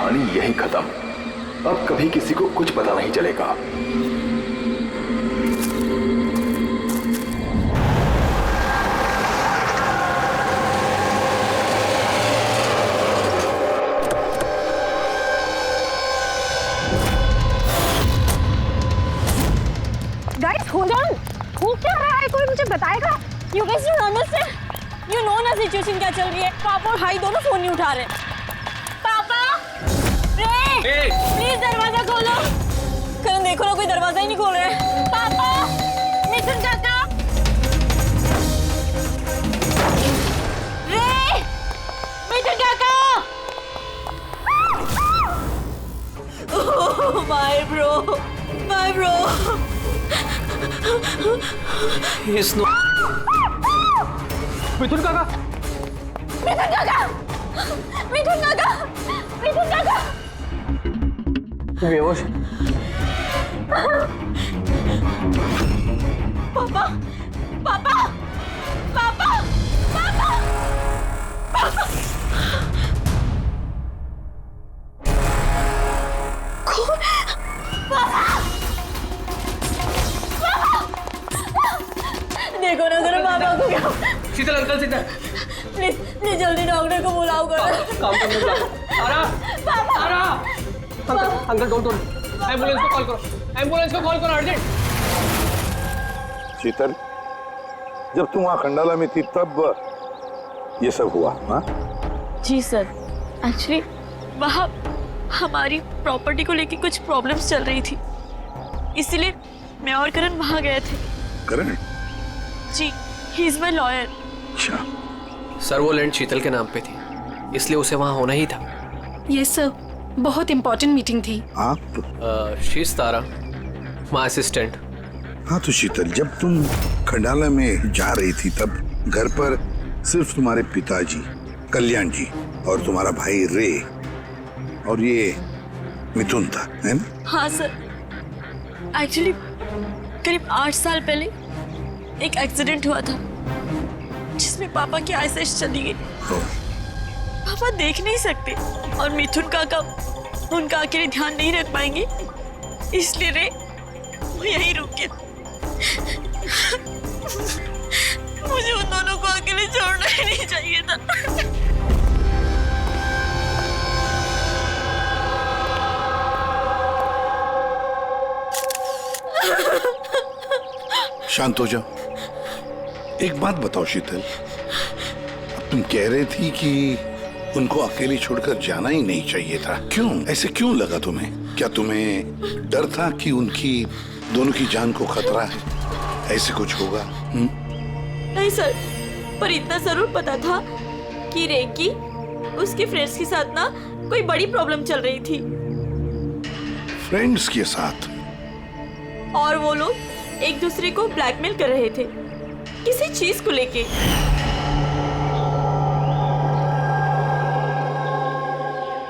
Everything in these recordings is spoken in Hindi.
कहानी यहीं खत्म। अब कभी किसी को कुछ पता नहीं चलेगा। गाइस होल्ड ऑन, हो क्या रहा है? कोई मुझे बताएगा? You guys don't understand. You know ना सिचुएशन क्या चल रही है। पापा और भाई दोनों फोन नहीं उठा रहे। पापा, रे, प्लीज दरवाजा खोलो। करण देखो ना, कोई दरवाजा ही नहीं खोल रहा है। पापा, मिथुन काका, रे, मिथुन काका। Oh, my bro, my bro. He's not. मिथुन काका, मिथुन काका, मिथुन काका, मिथुन काका। बेहोश। पापा, पापा, पापा, पापा, पापा। कौन? पापा, देखो ना जरा पापा को क्या। शीतल अंकल शीतल, प्लीज प्लीज जल्दी डॉक्टर को बुलाओ करो। काम करने का। आरा, पापा, आरा, अंकल डोंट एम्बुलेंस को कॉल करो, एम्बुलेंस को कॉल करो अर्जेंट। शीतल, जब तुम वहाँ खंडाला में थी तब ये सब हुआ? हाँ जी सर, एक्चुअली वहाँ हमारी प्रॉपर्टी को लेके कुछ प्रॉब्लम्स चल रही थी, इसीलिए मैं और करण वहाँ गए थे। करण? जी, ही इज माय लॉयर। अच्छा। सर वो लैंड शीतल के नाम पे थी, इसलिए उसे वहाँ होना ही था। यस सर, बहुत इंपॉर्टेंट मीटिंग थी। आप? She is Tara, my assistant. हाँ तो शीतल, जब तुम खंडाला में जा रही थी तब घर पर सिर्फ तुम्हारे पिताजी कल्याण जी और तुम्हारा भाई रे और ये मिथुन था, है ना? हाँ सर, एक्चुअली करीब 8 साल पहले एक एक्सीडेंट हुआ था जिसमें पापा की आईसाइट चली गई। पापा देख नहीं सकते और मिथुन काका उनका अकेले ध्यान नहीं रख पाएंगे, इसलिए रे वो यहीं रुक गए। मुझे उन दोनों को अकेले छोड़ना ही नहीं चाहिए था। शांत हो जाओ। एक बात बताओ शीतल, अब तुम कह रहे थी कि उनको अकेले छोड़कर जाना ही नहीं चाहिए था, क्यों? ऐसे क्यों लगा तुम्हें? क्या तुम्हें डर था कि उनकी दोनों की जान को खतरा है, ऐसे कुछ होगा? नहीं सर, पर इतना जरूर पता था कि रे की उसके फ्रेंड्स के साथ ना कोई बड़ी प्रॉब्लम चल रही थी। फ्रेंड्स के साथ? और वो लोग एक दूसरे को ब्लैकमेल कर रहे थे किसी चीज को लेके।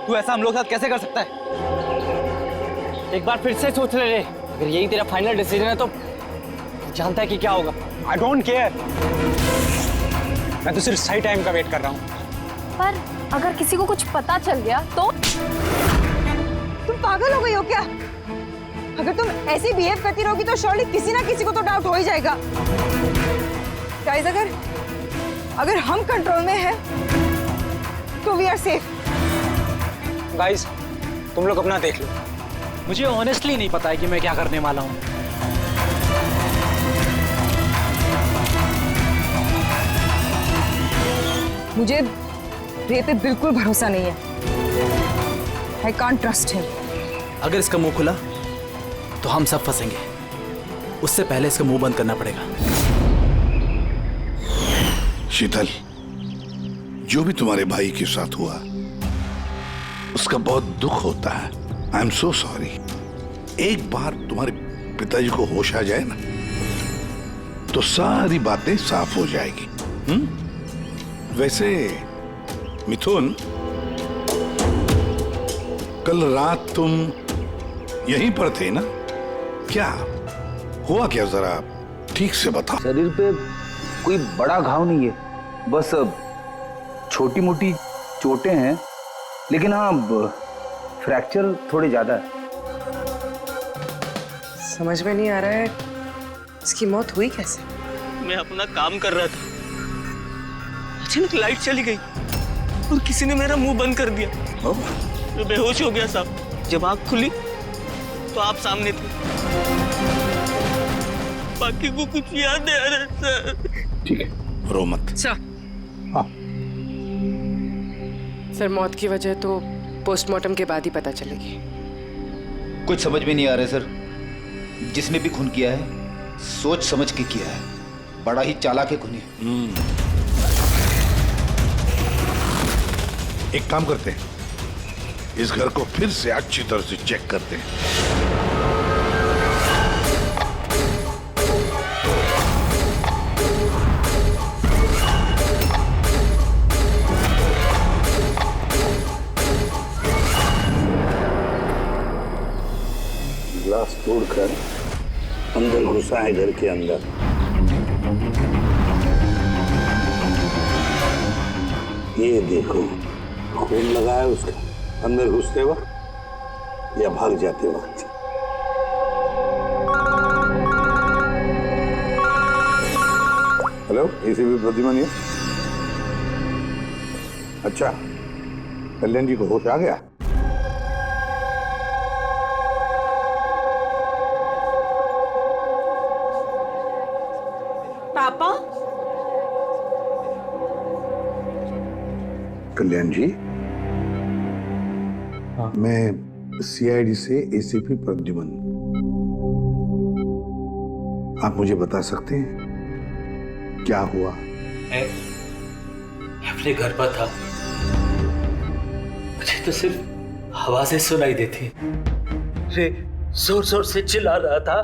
तू ऐसा हम लोग के साथ कैसे कर सकता है? एक बार फिर से सोच ले रे, अगर यही तेरा फाइनल डिसीजन है तो जानता है कि क्या होगा। आई डोंट केयर, मैं तो सिर्फ सही टाइम का वेट कर रहा हूँ। पर अगर किसी को कुछ पता चल गया तो? तुम पागल हो गई हो क्या? अगर तुम ऐसे बिहेव करती रहोगी तो श्योरली किसी ना किसी को तो डाउट हो ही जाएगा। गाइस, अगर हम कंट्रोल में हैं तो वी आर सेफ। गाइस, तुम लोग अपना देख लो। मुझे ऑनेस्टली नहीं पता है कि मैं क्या करने वाला हूँ। मुझे रे पे बिल्कुल भरोसा नहीं है। I can't trust him. अगर इसका मुंह खुला तो हम सब फंसेंगे, उससे पहले इसका मुंह बंद करना पड़ेगा। शीतल, जो भी तुम्हारे भाई के साथ हुआ उसका बहुत दुख होता है। I am so sorry. एक बार तुम्हारे पिताजी को होश आ जाए ना तो सारी बातें साफ हो जाएगी। वैसे मिथुन, कल रात तुम यहीं पर थे ना? क्या हुआ, क्या जरा ठीक से बताओ। शरीर पे कोई बड़ा घाव नहीं है, बस छोटी मोटी चोटें हैं, लेकिन हाँ फ्रैक्चर थोड़ी ज्यादा है। समझ में नहीं आ रहा है इसकी मौत हुई कैसे। मैं अपना काम कर रहा था, अचानक लाइट चली गई और किसी ने मेरा मुंह बंद कर दिया। मैं बेहोश हो गया साहब। जब आँख खुली तो आप सामने थे। बाकी को कुछ याद नहीं आ रहा सर। ठीक है, रो मत। सर, हाँ। सर मौत की वजह तो पोस्टमार्टम के बाद ही पता चलेगी। कुछ समझ में नहीं आ रहा है सर। जिसने भी खून किया है सोच समझ के किया है। बड़ा ही चालाक है खूनी। एक काम करते हैं, इस घर को फिर से अच्छी तरह से चेक करते हैं। ग्लास तोड़कर अंदर घुसा है घर के अंदर। ये देखो, खून लगा है उसका अंदर घुसते वक्त या भाग जाते वक्त। Hello, ACP Pradyuman. अच्छा, कल्याण जी को होश आ गया? पापा, कल्याण जी, मैं सीआईडी से एसीपी प्रद्युमन। आप मुझे बता सकते हैं क्या हुआ? मैं अपने घर पर था, मुझे तो सिर्फ आवाजें सुनाई देती। रे जोर जोर से चिल्ला रहा था,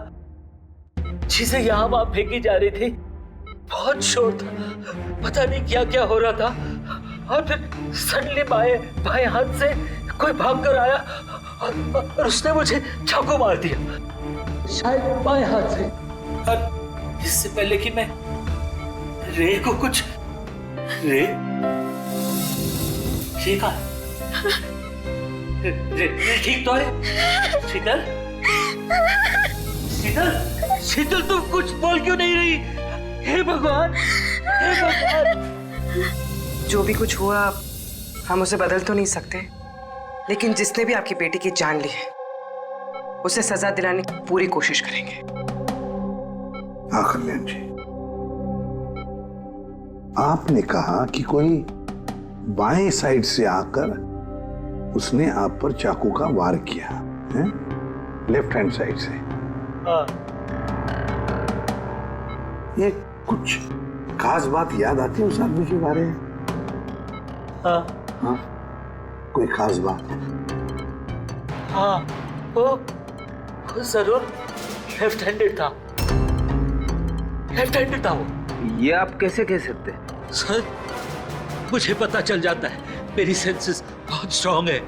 चीजें यहाँ वहां फेंकी जा रही थी, बहुत शोर था, पता नहीं क्या क्या हो रहा था। और फिर सडनली बाएं हाथ से कोई भाग कर आया और उसने मुझे चाकू मार दिया, शायद बाएं हाथ से। और इससे पहले कि मैं रे को कुछ रे ठीक है, रे ठीक तो है? शीतल, शीतल, शीतल, तुम कुछ बोल क्यों नहीं रही? हे भगवान, हे भगवान। जो भी कुछ हुआ हम उसे बदल तो नहीं सकते, लेकिन जिसने भी आपकी बेटी की जान ली है उसे सजा दिलाने की पूरी कोशिश करेंगे। हाँ कल्याण जी, आपने कहा कि कोई बाएं साइड से आकर उसने आप पर चाकू का वार किया है, लेफ्ट हैंड साइड से। ये कुछ खास बात याद आती है उस आदमी के बारे में? हाँ, कोई खास बात? हाँ, वो जरूर लेफ्ट हैंडेड था, लेफ्ट हैंडेड था वो। ये आप कैसे कह सकते हैं? सर, मुझे पता चल जाता है, मेरी सेंसेस बहुत स्ट्रांग है।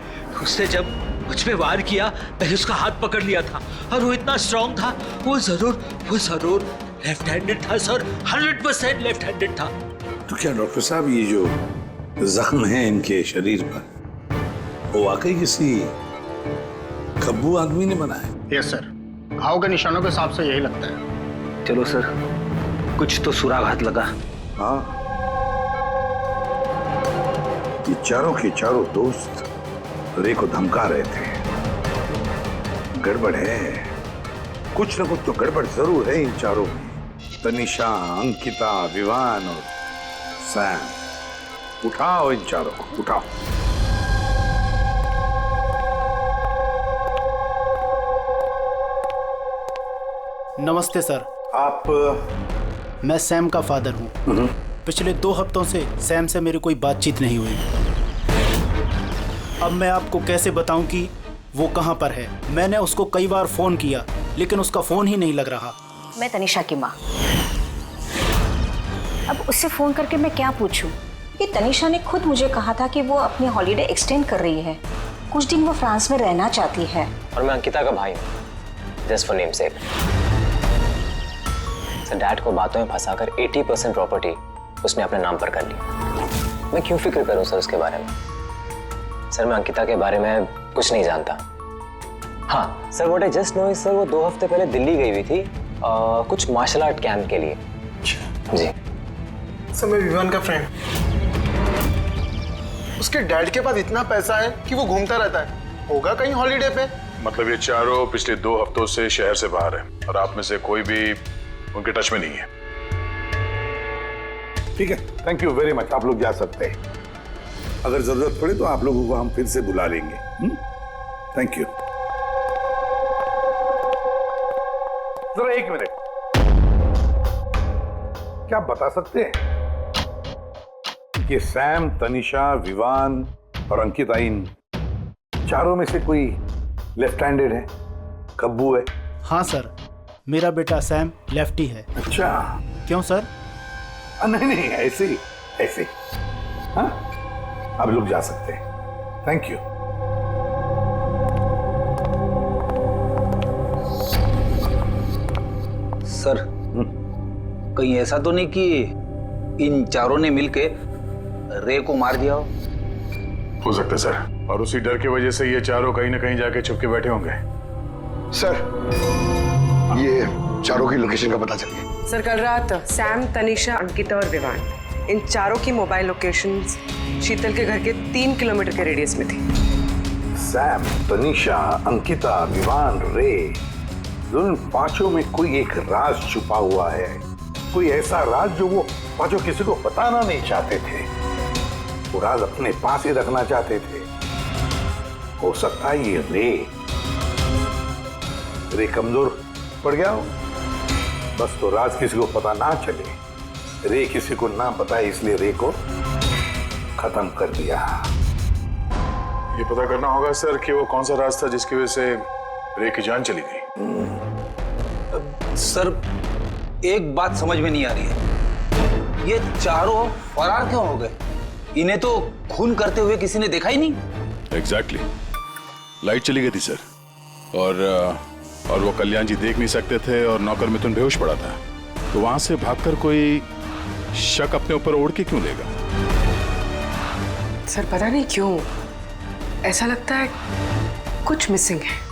उसने जब मुझ पे वार किया, मैंने उसका हाथ पकड़ लिया था और वो इतना स्ट्रांग था, वो जरूर लेफ्ट हैंडेड था सर, 100% लेफ्ट हैंडेड था। तो क्या डॉक्टर साहब, ये जो जख्म है इनके शरीर पर, वो वाकई किसी खब्बू आदमी ने बनाया? यस सर, घाव के निशानों के हिसाब से यही लगता है। चलो सर, कुछ तो सुराग हाथ लगा। हाँ, ये चारों के चारों दोस्त रे को धमका रहे थे। गड़बड़ है, कुछ न कुछ तो गड़बड़ जरूर है इन चारों में। तनिषा, अंकिता, विवान और सैम। उठाओ इन चारों को, उठाओ। नमस्ते सर। आप? मैं सैम का फादर हूँ। पिछले 2 हफ्तों से सैम से मेरी कोई बातचीत नहीं हुई। अब मैं आपको कैसे बताऊं कि वो कहाँ पर है। मैंने उसको कई बार फोन किया लेकिन उसका फोन ही नहीं लग रहा। मैं तनिषा की माँ। अब उससे फोन करके मैं क्या पूछूं? कि तनिषा ने खुद मुझे कहा था कि वो अपनी हॉलीडे एक्सटेंड कर रही है, कुछ दिन वो फ्रांस में रहना चाहती है। और मैं अंकिता का भाई हूँ, just for name sec. Sir, dad को बातों में फंसाकर 80% प्रॉपर्टी उसने अपने नाम पर कर ली। मैं क्यों फिक्र करूं सर उसके बारे में? सर मैं अंकिता के बारे में कुछ नहीं जानता। हाँ sir, what I just know is sir वो 2 हफ्ते पहले दिल्ली गई हुई थी कुछ मार्शल आर्ट कैंप के लिए। जी सर मैं विवान का फ्रेंड। उसके डैड के पास इतना पैसा है कि वो घूमता रहता है, होगा कहीं हॉलीडे पे। मतलब ये चारों पिछले 2 हफ्तों से शहर से बाहर है और आप में से कोई भी उनके टच में नहीं है। ठीक है, थैंक यू वेरी मच। आप लोग जा सकते हैं। अगर जरूरत पड़े तो आप लोगों को हम फिर से बुला लेंगे। Thank you. जरा 1 मिनट, क्या आप बता सकते हैं कि सैम, तनिषा, विवान और अंकिता इन चारों में से कोई लेफ्ट हैंडेड है? कब्बू है? हाँ सर, मेरा बेटा सैम लेफ्टी है। अच्छा, क्यों सर? नहीं नहीं, ऐसे ही ऐसे ही। हाँ, आप लोग जा सकते हैं। Thank you. सर, कहीं ऐसा तो नहीं कि इन चारों ने मिलके रे को मार दिया हो सकता है सर, और उसी डर की वजह से ये चारों कहीं ना कहीं जाके छुप के बैठे होंगे। सर ये चारों की लोकेशन का पता चल गया। सर कल रात सैम, तनिषा, अंकिता और विवान, इन चारों की मोबाइल लोकेशंस शीतल के घर के 3 किलोमीटर के रेडियस में थी। सैम, तनिषा, अंकिता, विवान, रे, उन पांचों में कोई एक राज छुपा हुआ है। कोई ऐसा राज जो वो पांचों किसी को बताना नहीं चाहते थे। वो राज अपने पास ही रखना चाहते थे। हो सकता है ये रे कमजोर पड़ गया हो, बस तो राज किसी को पता ना चले। रे किसी को ना बताए, इसलिए रे को खत्म कर दिया। ये पता करना होगा सर कि वो कौन सा राज था जिसकी वजह से रे की जान चली गई। सर, एक बात समझ में नहीं आ रही है, ये चारों फरार क्यों हो गए? इन्हें तो खून करते हुए किसी ने देखा ही नहीं। एग्जैक्टली, लाइट चली गई थी सर, और वो कल्याण जी देख नहीं सकते थे और नौकर मिथुन बेहोश पड़ा था, तो वहां से भागकर कोई शक अपने ऊपर ओढ़ के क्यों लेगा? सर पता नहीं क्यों ऐसा लगता है कुछ मिसिंग है।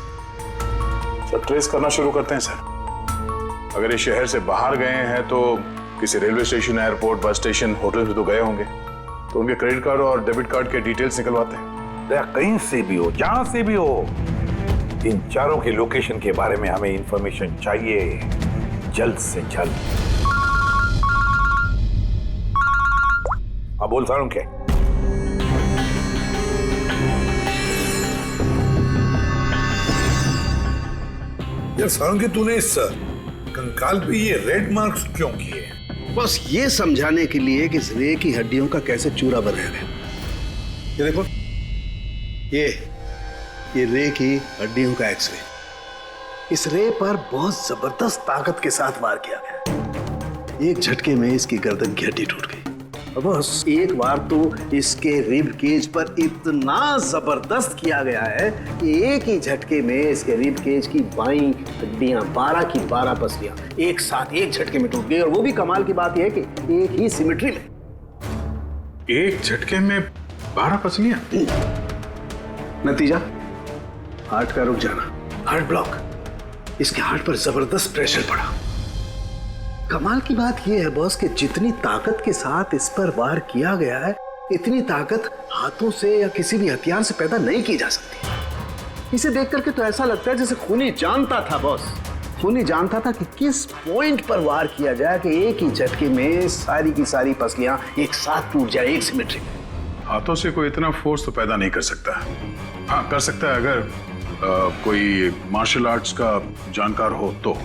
सर ट्रेस करना शुरू करते हैं सर। अगर ये शहर से बाहर गए हैं तो किसी railway station, airport, bus station, hotel में तो गए होंगे, तो उनके क्रेडिट कार्ड और डेबिट कार्ड के डिटेल्स निकलवाते हैं। कहीं से भी हो, जहां से भी हो, इन चारों के लोकेशन के बारे में हमें इंफॉर्मेशन चाहिए, जल्द से जल्द। अब बोल सारुण के। यार सारुण के, तूने इस कंकाल पे ये रेड मार्क्स क्यों किए? बस ये समझाने के लिए कि इस रे की हड्डियों का कैसे चूरा बना है। ये देखो, ये रे की हड्डियों का एक्सरे। इस रे पर बहुत जबरदस्त ताकत के साथ वार किया गया। एक झटके में इसकी गर्दन की हड्डी टूट गई। बस एक बार तो इसके रिब केज पर इतना जबरदस्त किया गया है कि एक ही झटके में इसके रिब केज की बाईं हड्डियां 12 की 12 पसलियां एक साथ एक झटके में टूट गई। और वो भी कमाल की बात यह है कि एक ही सिमेट्री में। एक झटके में 12 पसलियां? नतीजा हार्ट का रुक जाना, हार्ट ब्लॉक। इसके हार्ट पर जबरदस्त प्रेशर पड़ा। कमाल की बात यह है बॉस कि जितनी ताकत के साथ इस पर वार किया गया है, इतनी ताकत हाथों से या किसी भी हथियार से पैदा नहीं की जा सकती। इसे देख करके तो ऐसा लगता है जैसे खूनी जानता था बॉस, खूनी जानता था कि किस पॉइंट पर वार किया जाए कि एक ही झटके में सारी की सारी पसलियां एक साथ टूट जाए, एक सिमेट्री में। हाथों से कोई इतना फोर्स तो पैदा नहीं कर सकता। हाँ, कर सकता है अगर कोई मार्शल आर्ट्स का जानकार हो तो।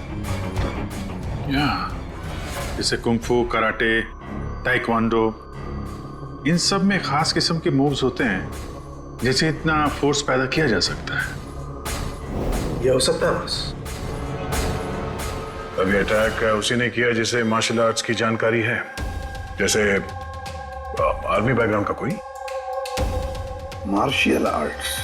जैसे कुंग-फू, कराटे, ताइक्वांडो, इन सब में खास किस्म के मूव्स होते हैं जिससे इतना फोर्स पैदा किया जा सकता है। यह हो सकता है बस। अभी अटैक उसी ने किया जिसे मार्शल आर्ट्स की जानकारी है, जैसे आर्मी बैकग्राउंड का कोई। Martial arts?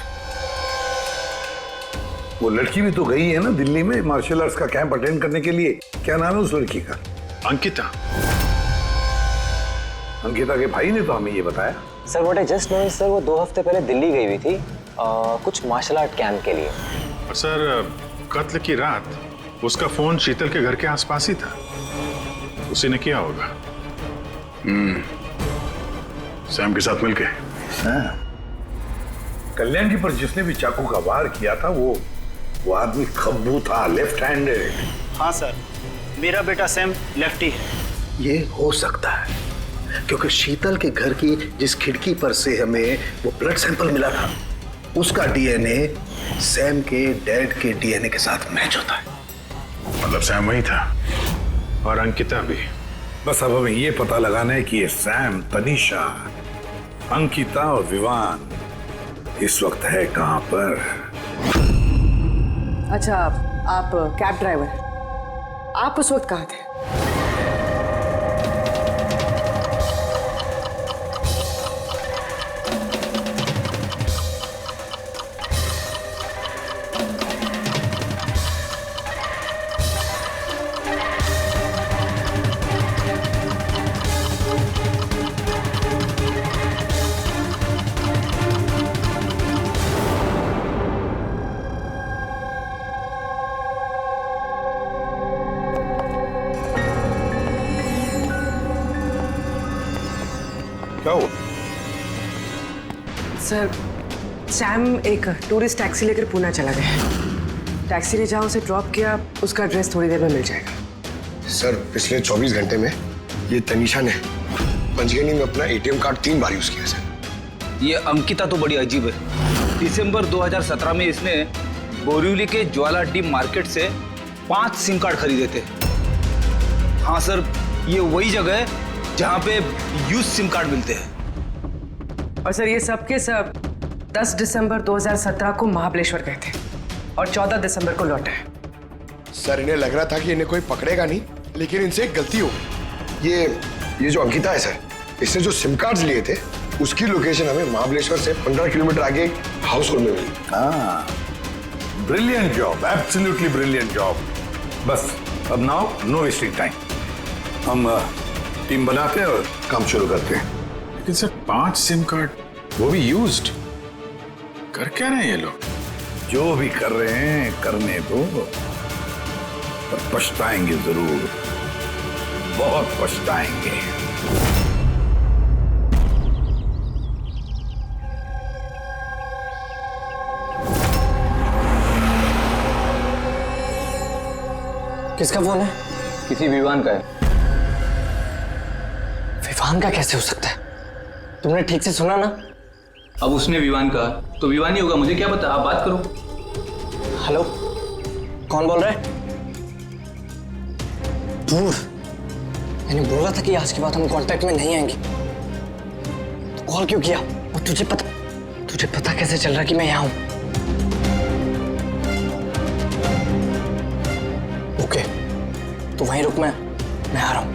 वो लड़की भी तो गई है ना दिल्ली में मार्शल आर्ट्स का कैंप अटेंड करने के लिए। क्या नाम है उस लड़की का? अंकिता। अंकिता के भाई ने तो हमें ये बताया। Sir what I just know sir वो 2 हफ्ते पहले दिल्ली गई हुई थी कुछ मार्शल आर्ट कैंप के लिए। और सर कत्ल की रात उसका फोन शीतल के घर के आसपास ही था, उसी ने किया होगा। सैम के साथ मिलके। कल्याण की पर जिसने भी चाकू का वार किया था वो आदमी खब्बू था, लेफ्ट हैंडेड। हाँ सर, मेरा बेटा सैम लेफ्टी है। ये हो सकता है क्योंकि शीतल के घर की जिस खिड़की पर से हमें वो ब्लड सैंपल मिला था उसका डीएनए सैम के डैड के डीएनए के साथ मैच होता है। मतलब सैम वही था और अंकिता भी। बस अब हमें ये पता लगाना है कि ये सैम, तनीषा, अंकिता और विवान इस वक्त है कहां पर। अच्छा, आप कैब ड्राइवर, आप उस वक्त कहाँ थे? क्या हुआ? सर, सैम एक टूरिस्ट टैक्सी लेकर पूना चला गया। टैक्सी ने जहाँ उसे ड्रॉप किया उसका एड्रेस थोड़ी देर में मिल जाएगा। सर पिछले 24 घंटे में ये तनीषा ने पंचगनी में अपना एटीएम कार्ड 3 बार यूज किया सर। ये अंकिता तो बड़ी अजीब है। दिसंबर 2017 में इसने बोरिवली के ज्वाला डी मार्केट से 5 सिम कार्ड खरीदे थे। हाँ सर, ये वही जगह है जहाँ पे यूज सिम कार्ड मिलते हैं। और सर ये सब के सब 10 दिसंबर 2017 को महाबलेश्वर गए थे और 14 दिसंबर को लौटे। सर इन्हें लग रहा था कि इन्हें कोई पकड़ेगा नहीं, लेकिन इनसे एक गलती हो गई। ये जो अंकिता है सर, इसने जो सिम कार्ड्स लिए थे उसकी लोकेशन हमें महाबलेश्वर से 15 किलोमीटर आगे हाउस होल्ड में मिली। हाँ, brilliant job, absolutely brilliant job. बस अब नाउ नो वेस्टिंग टाइम, हम टीम बनाते हैं और काम शुरू करते हैं। लेकिन सर 5 सिम कार्ड, वो भी यूज्ड, कर क्या रहे हैं ये लोग? जो भी कर रहे हैं करने दो, पर पछताएंगे जरूर, बहुत पछताएंगे। किसका फोन है? किसी विवान का है। विवान का कैसे हो सकता है? तुमने ठीक से सुना ना? अब उसने विवान कहा तो विवान ही होगा, मुझे क्या पता, आप बात करो। हेलो, कौन बोल रहा है? दूर, मैंने बोला था कि आज के बाद हम कांटेक्ट में नहीं आएंगे, तो कॉल क्यों किया? और तुझे पता कैसे चल रहा कि मैं यहाँ हूं? ओके, तो वहीं रुक, मैं आ रहा हूं।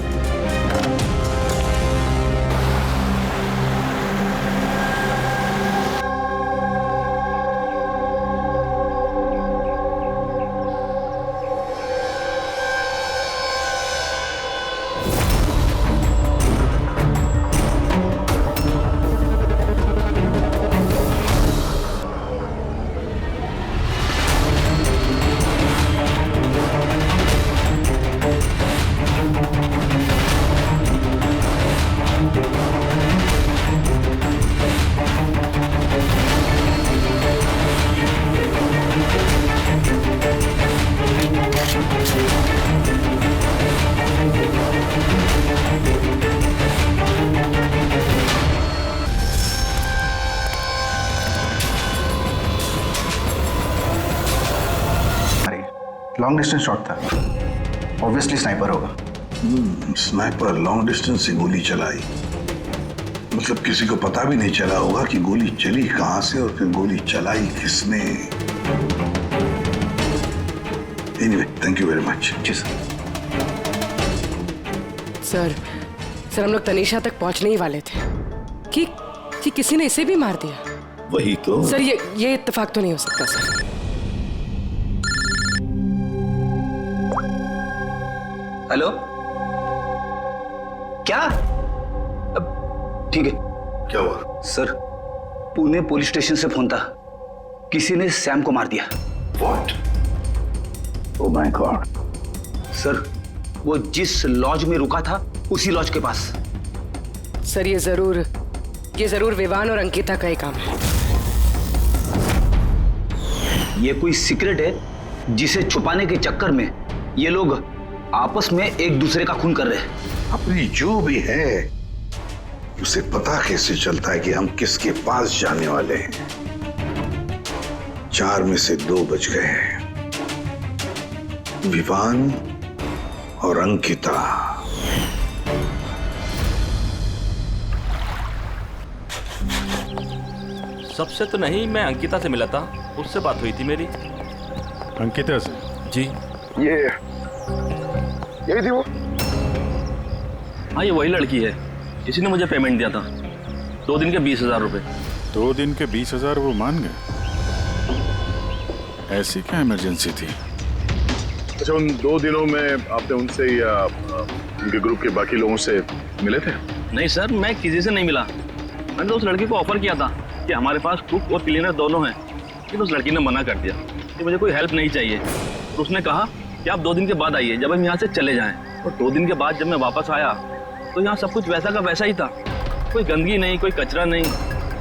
लॉन्ग डिस्टेंस शॉट था, ऑब्वियसली स्नाइपर होगा। स्नाइपर लॉन्ग डिस्टेंस से गोली चलाई, मतलब किसी को पता भी नहीं चला होगा कि गोली चली कहां से और फिर गोली चलाई किसने। Anyway, thank you very much. जी सर। सर हम लोग तनीषा तक पहुंचने ही वाले थे कि किसी ने इसे भी मार दिया। वही तो सर, ये इत्तेफाक तो नहीं हो सकता सर। हेलो, क्या? ठीक है। क्या हुआ? सर, पुणे पुलिस स्टेशन से फोन था, किसी ने सैम को मार दिया। What? Oh my God. Sir, वो जिस लॉज में रुका था उसी लॉज के पास। सर ये जरूर विवान और अंकिता का ही काम है। ये कोई सीक्रेट है जिसे छुपाने के चक्कर में ये लोग आपस में एक दूसरे का खून कर रहे हैं। अपनी जो भी है उसे पता कैसे चलता है कि हम किसके पास जाने वाले हैं? 4 में से 2 बच गए हैं, विवान और अंकिता। सबसे तो नहीं, मैं अंकिता से मिला था, उससे बात हुई थी मेरी। अंकिता से? जी। यही थी वो? हाँ, ये वही लड़की है जिसने मुझे पेमेंट दिया था, 2 दिन के 20,000 रुपए। 2 दिन के 20,000 वो मान गए? ऐसी क्या इमरजेंसी थी? अच्छा, उन 2 दिनों में आपने उनसे या उनके ग्रुप के बाकी लोगों से मिले थे? नहीं सर, मैं किसी से नहीं मिला। मैंने तो उस लड़की को ऑफर किया था कि हमारे पास कुक और क्लीनर दोनों हैं, लेकिन उस लड़की ने मना कर दिया कि मुझे कोई हेल्प नहीं चाहिए। तो उसने कहा कि आप 2 दिन के बाद आइए, जब हम यहाँ से चले जाएं। और 2 दिन के बाद जब मैं वापस आया तो यहाँ सब कुछ वैसा का वैसा ही था, कोई गंदगी नहीं, कोई कचरा नहीं,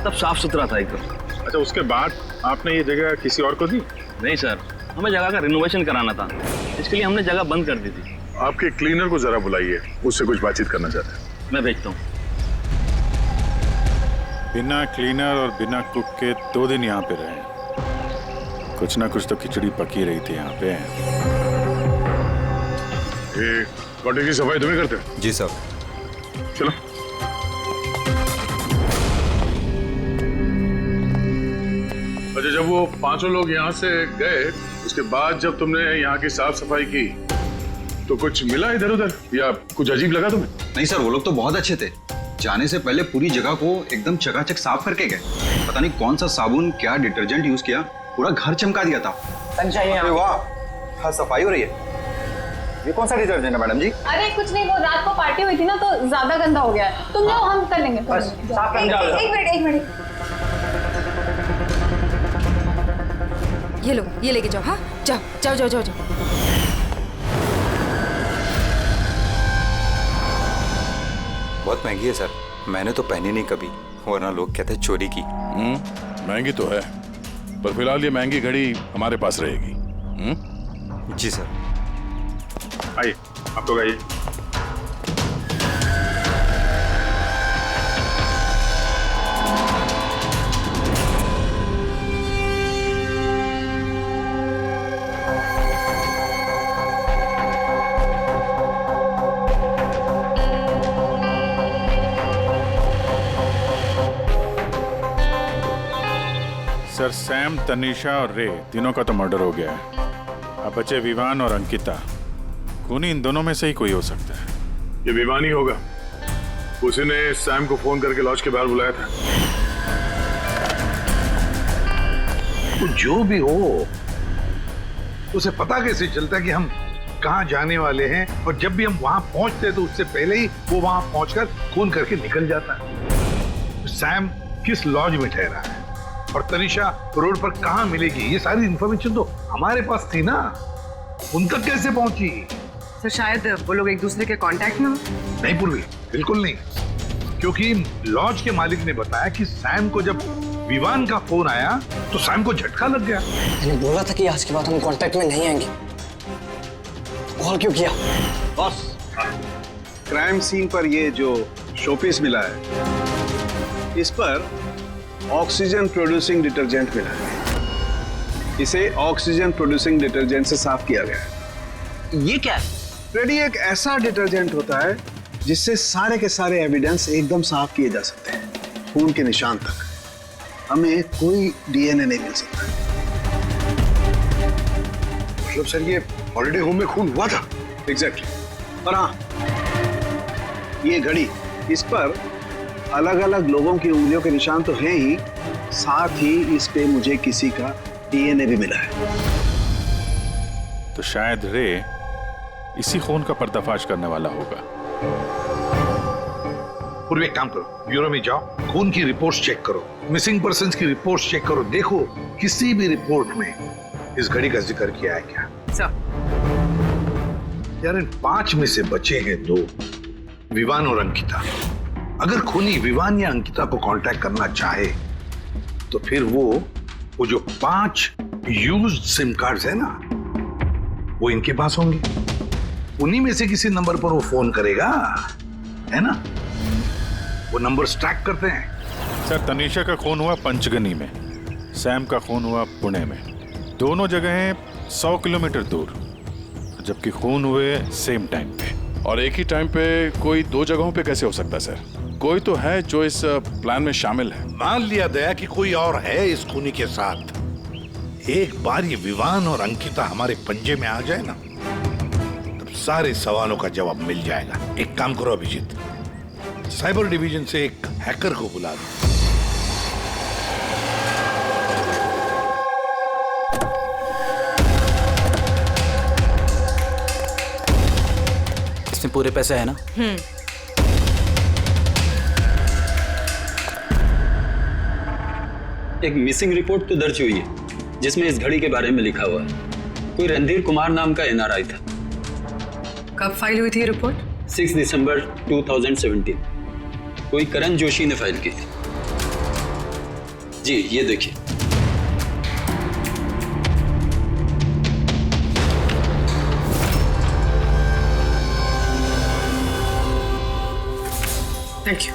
सब साफ सुथरा था एकदम। अच्छा, उसके बाद आपने ये जगह किसी और को दी? नहीं सर, हमें जगह का रिनोवेशन कराना था, इसके लिए हमने जगह बंद कर दी थी। आपके क्लीनर को जरा बुलाइए, उससे कुछ बातचीत करना चाहते हैं। मैं भेजता हूँ। बिना क्लीनर और बिना कुक के 2 दिन यहाँ पे रहे, कुछ ना कुछ तो खिचड़ी पकी रही थी यहाँ पे। ये कॉटेज की सफाई तुम्हें करते हो? जी सर। चलो। अच्छा, जब वो 5 लोग यहाँ से गए, उसके बाद जब तुमने यहाँ की साफ सफाई की तो कुछ मिला इधर उधर या कुछ अजीब लगा तुम्हें? नहीं सर, वो लोग तो बहुत अच्छे थे। जाने से पहले पूरी जगह को एकदम चकाचक साफ करके गए। पता नहीं कौन सा साबुन, क्या डिटर्जेंट यूज किया, पूरा घर चमका दिया था। वाह, हाँ सफाई हो रही है। ये कौन सा डिटर्जेंट है मैडम जी? अरे कुछ नहीं, वो रात को पार्टी हुई थी ना तो ज्यादा गंदा हो गया है। तुम जाओ, हम कर लेंगे। बस साफ कर जाओ। एक मिनट। ये लो, ये लेके जाओ। हाँ जाओ। बहुत महंगी है सर, मैंने तो पहनी नहीं कभी, वरना लोग कहते हैं चोरी की। महंगी तो है, पर फिलहाल ये महंगी घड़ी हमारे पास रहेगी। जी सर। आइए, आप तो आइए। सर, सैम, तनीषा और रे तीनों का तो मर्डर हो गया है। अब बचे विवान और अंकिता। खूनी इन दोनों में से ही कोई हो सकता है। ये विवान ही होगा, उसी ने सैम को फोन करके लॉज के बाहर बुलाया था। तो जो भी हो, उसे पता कैसे चलता है कि हम कहाँ जाने वाले हैं? और जब भी हम वहां पहुंचते हैं तो उससे पहले ही वो वहां पहुंचकर फोन करके निकल जाता है। सैम किस लॉज में ठहरा है और तनीषा रोड पर कहाँ मिलेगी, ये सारी इंफॉर्मेशन तो हमारे पास थी ना। उन तक कैसे पहुंची? सर शायद वो लोग एक दूसरे के कांटेक्ट में हो। नहीं पूर्वी, बिल्कुल नहीं, क्योंकि लॉज के मालिक ने बताया कि सैम को जब विवान का फोन आया तो सैम को झटका लग गया। मैंने बोला था कि आज के बाद हम कांटेक्ट में नहीं आएंगे, कॉल क्यों किया? बॉस, क्राइम सीन पर ये जो शोपीस मिला है, इस पर ऑक्सीजन प्रोड्यूसिंग डिटर्जेंट मिला है। इसे ऑक्सीजन प्रोड्यूसिंग डिटर्जेंट से साफ किया गया है। ये क्या है? रेडी एक ऐसा डिटर्जेंट होता है जिससे सारे के सारे एविडेंस एकदम साफ किए जा सकते हैं, खून के निशान तक। हमें कोई डीएनए नहीं मिल सकता। मतलब सर, ये हॉलिडे होम में खून हुआ था? एग्जैक्टली। और हाँ, ये घड़ी, इस पर अलग अलग लोगों की उंगलियों के निशान तो हैं ही, साथ ही इस पे मुझे किसी का डीएनए भी मिला है। तो शायद रे इसी खून का पर्दाफाश करने वाला होगा। पूर्व एक काम करो, ब्यूरो में जाओ, खून की रिपोर्ट्स चेक करो, मिसिंग पर्सन्स की रिपोर्ट्स चेक करो, देखो किसी भी रिपोर्ट में इस घड़ी का जिक्र किया है क्या। सर। यार इन 5 में से बचे हैं 2, विवान और अंकिता। अगर खूनी विवान या अंकिता को कांटेक्ट करना चाहे तो फिर वो जो 5 यूज्ड सिम कार्ड्स है ना, वो इनके पास होंगे। उन्हीं में से किसी नंबर पर वो फोन करेगा, है ना? वो नंबर ट्रैक करते हैं। सर, तनीषा का खून हुआ पंचगनी में, सैम का खून हुआ पुणे में। दोनों जगहें 100 किलोमीटर दूर, जबकि खून हुए सेम टाइम पे। और एक ही टाइम पे कोई 2 जगहों पे कैसे हो सकता है सर? कोई तो है जो इस प्लान में शामिल है। मान लिया दया कि कोई और है इस खूनी के साथ। एक बार ये विवान और अंकिता हमारे पंजे में आ जाए ना, तब सारे सवालों का जवाब मिल जाएगा। एक काम करो अभिजीत, साइबर डिवीजन से एक हैकर को बुला दो। इसमें पूरे पैसे है ना? एक मिसिंग रिपोर्ट तो दर्ज हुई है जिसमें इस घड़ी के बारे में लिखा हुआ है। कोई रणधीर कुमार नाम का NRI था। कब फाइल हुई थी रिपोर्ट? 6 दिसंबर 2017। कोई करण जोशी ने फाइल की थी। जी ये देखिए। Thank you.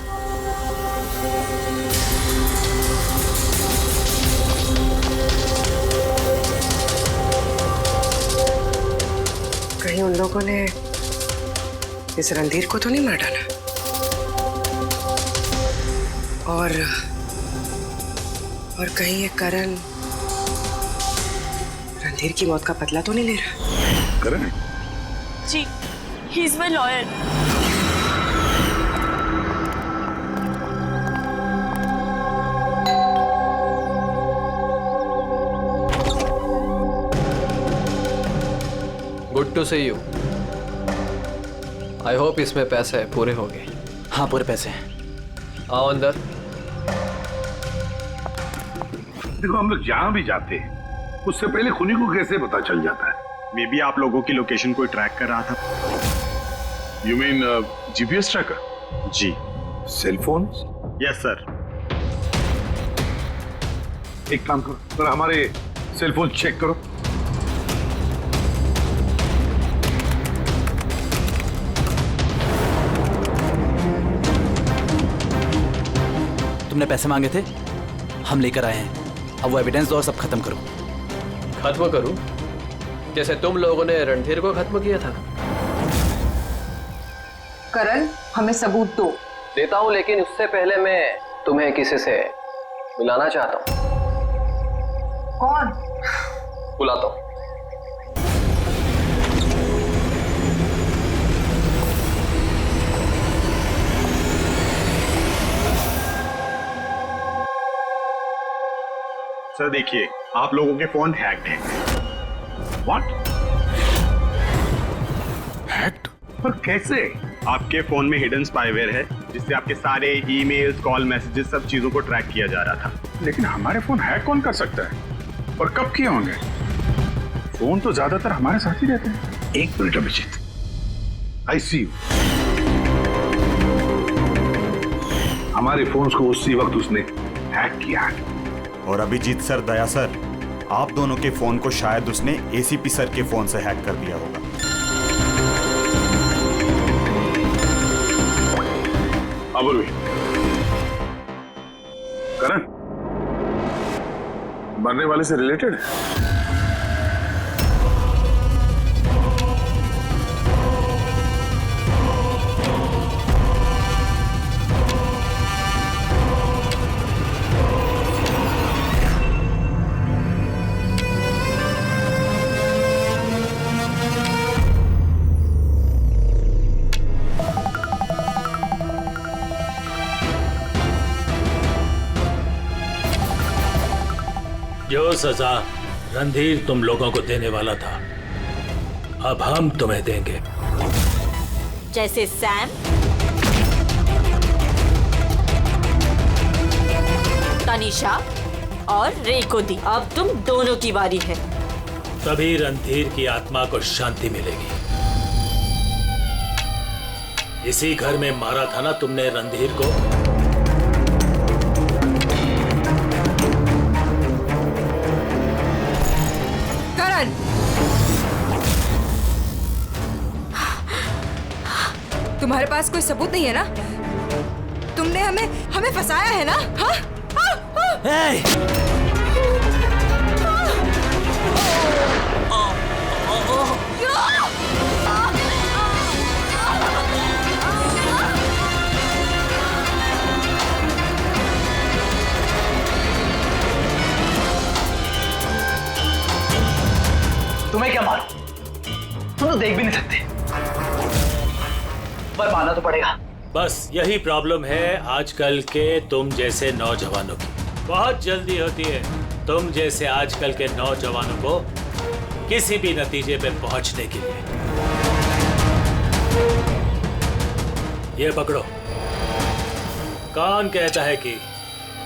कहीं उन लोगों ने इस रणधीर को तो नहीं मार डाला? और कहीं ये करण रणधीर की मौत का बदला तो नहीं ले रहा? करण? जी, he is my lawyer. Good to see you. I hope इसमें पैसे पूरे हो गए। हाँ, पूरे पैसे हैं। आओ अंदर। देखो, हम लोग जहां भी जाते हैं उससे पहले खूनी को कैसे पता चल जाता है? मे बी आप लोगों की लोकेशन कोई ट्रैक कर रहा था। You mean GPS tracker? जी। Cell phone? Yes sir. एक काम करो, तो हमारे सेल फोन चेक करो। तुमने पैसे मांगे थे, हम लेकर आए हैं। अब वो एविडेंस दो और सब खत्म करो। खत्म करूं? जैसे तुम लोगों ने रणधीर को खत्म किया था। करण, हमें सबूत दो। देता हूं, लेकिन उससे पहले मैं तुम्हें किसी से मिलाना चाहता हूं। कौन? बुलाता हूं। सर देखिए, आप लोगों के फोन हैक्ड हैं। व्हाट? हैक्ड? पर कैसे? आपके फोन में हिडन स्पाईवेयर है जिससे आपके सारे ईमेल्स, कॉल, मैसेजेस, सब चीजों को ट्रैक किया जा रहा था। लेकिन हमारे फोन हैक कौन कर सकता है? और कब किए होंगे? फोन तो ज्यादातर हमारे साथ ही रहते हैं। एक minute Abhijit, I see you. हमारे फोन्स को उसी वक्त उसने हैक किया है। और अभिजीत सर, दया सर, आप दोनों के फोन को शायद उसने ACP सर के फोन से हैक कर दिया होगा। अबुल करण मरने वाले से रिलेटेड है? जो सजा रणधीर तुम लोगों को देने वाला था, अब हम तुम्हें देंगे। जैसे सैम, तनीषा और रे को दी। अब तुम दोनों की बारी है। तभी रणधीर की आत्मा को शांति मिलेगी। इसी घर में मारा था ना तुमने रणधीर को? करण, तुम्हारे पास कोई सबूत नहीं है ना? तुमने हमें फंसाया है ना? हाँ? तुम्हें क्या मालूम? तुम तो देख भी नहीं सकते, पर मानना तो पड़ेगा। बस यही प्रॉब्लम है आजकल के तुम जैसे नौजवानों की। बहुत जल्दी होती है तुम जैसे आजकल के नौजवानों को किसी भी नतीजे पे पहुंचने के लिए। ये पकड़ो। कौन कहता है कि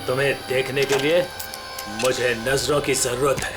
तुम्हें देखने के लिए मुझे नजरों की जरूरत है?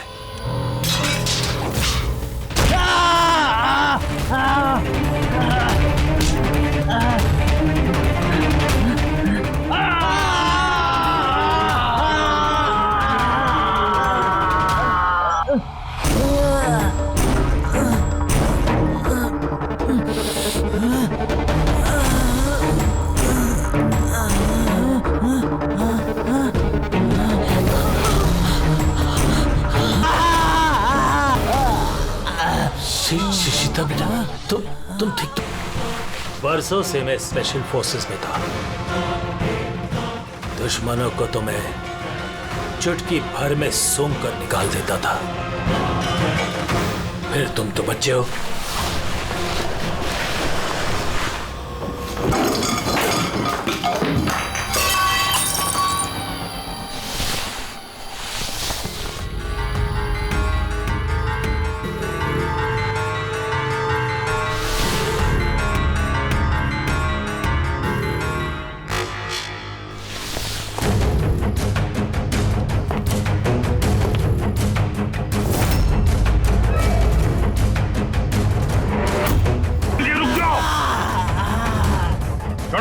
शीतल बेटा, तुम ठीक तो? बरसों से मैं स्पेशल फोर्सेस में था। दुश्मनों को तो मैं चुटकी भर में सूंघ कर निकाल देता था। फिर तुम तो बच्चे हो।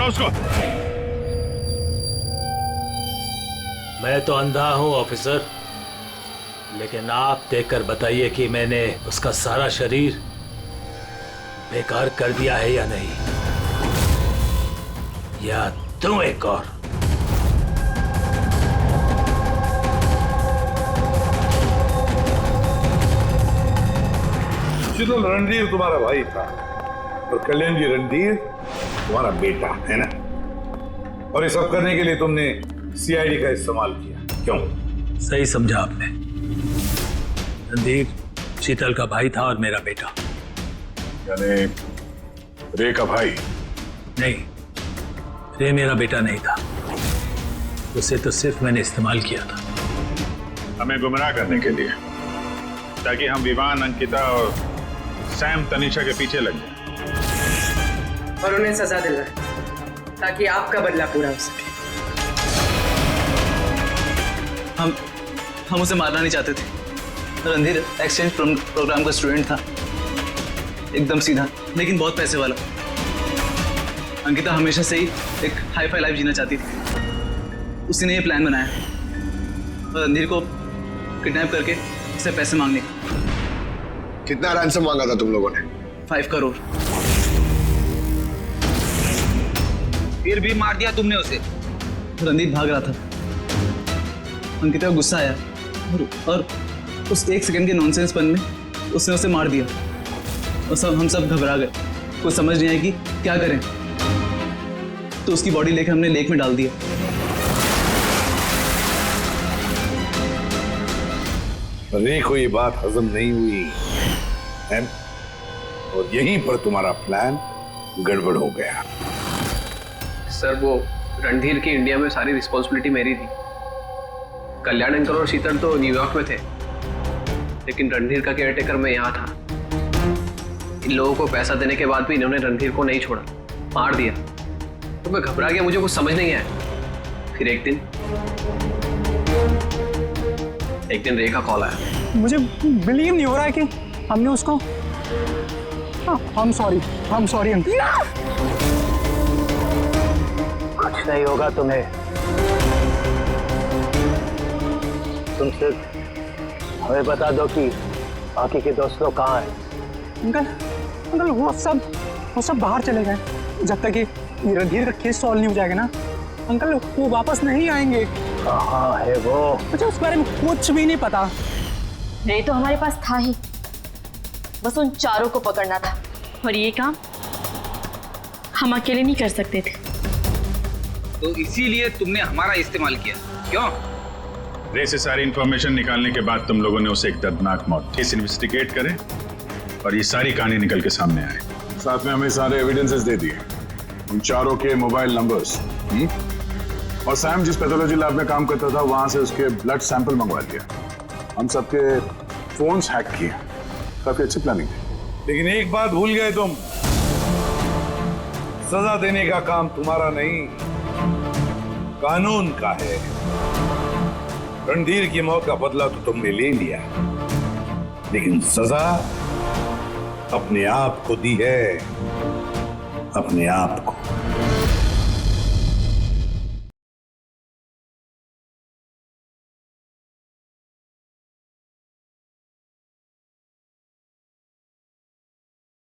उसको। मैं तो अंधा हूं ऑफिसर, लेकिन आप देखकर बताइए कि मैंने उसका सारा शरीर बेकार कर दिया है या नहीं, या तुम एक और? शीतल, रणधीर तुम्हारा भाई था और कल्याण जी रणधीर तुम्हारा बेटा है ना? और ये सब करने के लिए तुमने सीआईडी का इस्तेमाल किया, क्यों? सही समझा आपने। रणधीर शीतल का भाई था और मेरा बेटा। यानी रे का भाई? नहीं, रे मेरा बेटा नहीं था। उसे तो सिर्फ मैंने इस्तेमाल किया था हमें गुमराह करने के लिए, ताकि हम विवान, अंकिता और सैम तनीषा के पीछे लग जाए और उन्हें सजा दिलवाए, ताकि आपका बदला पूरा हो सके। हम उसे मारना नहीं चाहते थे। रणधीर एक्सचेंज प्रोग्राम का स्टूडेंट था, एकदम सीधा, लेकिन बहुत पैसे वाला। अंकिता हमेशा से ही एक हाई फाई लाइफ जीना चाहती थी। उसी ने ये प्लान बनाया और रणधीर को किडनैप करके उससे पैसे मांगने का। कितना रैंसम मांगा था तुम लोगों ने? 5 करोड़। फिर भी मार दिया तुमने उसे। रणधीर भाग रहा था, अंकिता को गुस्सा आया और उस 1 सेकंड के नॉनसेंसपन में उसने उसे मार दिया। और हम सब घबरा गए, कुछ समझ नहीं आई कि क्या करें। तो उसकी बॉडी लेकर हमने लेक में डाल दिया। रे को ये बात हजम नहीं हुई है? और यहीं पर तुम्हारा प्लान गड़बड़ हो गया। सर, वो रणधीर की इंडिया में सारी रिस्पॉन्सिबिलिटी मेरी थी। कल्याण अंकल और शीतल तो न्यूयॉर्क में थे, लेकिन रणधीर का केयरटेकर मैं यहाँ था। इन लोगों को पैसा देने के बाद भी इन्होंने रणधीर को नहीं छोड़ा, मार दिया। तो मैं घबरा गया, मुझे कुछ समझ नहीं आया। फिर एक दिन एक दिन रे का कॉल आया। मुझे बिलीव नहीं हो रहा है कि हमने उसको हम सॉरी अंकल। कुछ नहीं होगा तुम्हें। तुम सिर्फ हमें बता दो कि बाकी के दोस्त लोग कहाँ हैं। अंकल वो सब बाहर चले गए जब तक ये रणधीर का केस सॉल्व नहीं हो जाएगा ना। अंकल वो वापस नहीं आएंगे। कहाँ है वो? मुझे उस बारे में कुछ भी नहीं पता। रे तो हमारे पास था ही, बस उन चारों को पकड़ना था, और ये काम हम अकेले नहीं कर सकते थे। तो इसीलिए तुमने हमारा इस्तेमाल किया, क्यों? रे से सारी इंफॉर्मेशन निकालने के बाद तुम लोगों ने उसे एक दर्दनाक मौत केस इन्वेस्टिगेट करें और ये सारी कहानी निकल के सामने आए। साथ में हमें सारे एविडेंसेस दे दिए, उन चारों के मोबाइल नंबर्स, और सैम जिस पैथोलॉजी लैब में काम करता था वहां से उसके ब्लड सैंपल मंगवा लिया। हम सबके फोन्स हैक किए। काफी अच्छी प्लानिंग थी। लेकिन एक बात भूल गए तुम, सजा देने का काम तुम्हारा नहीं, कानून का है। रणधीर की मौत का बदला तो तुमने ले लिया, लेकिन सजा अपने आप को दी है, अपने आप को।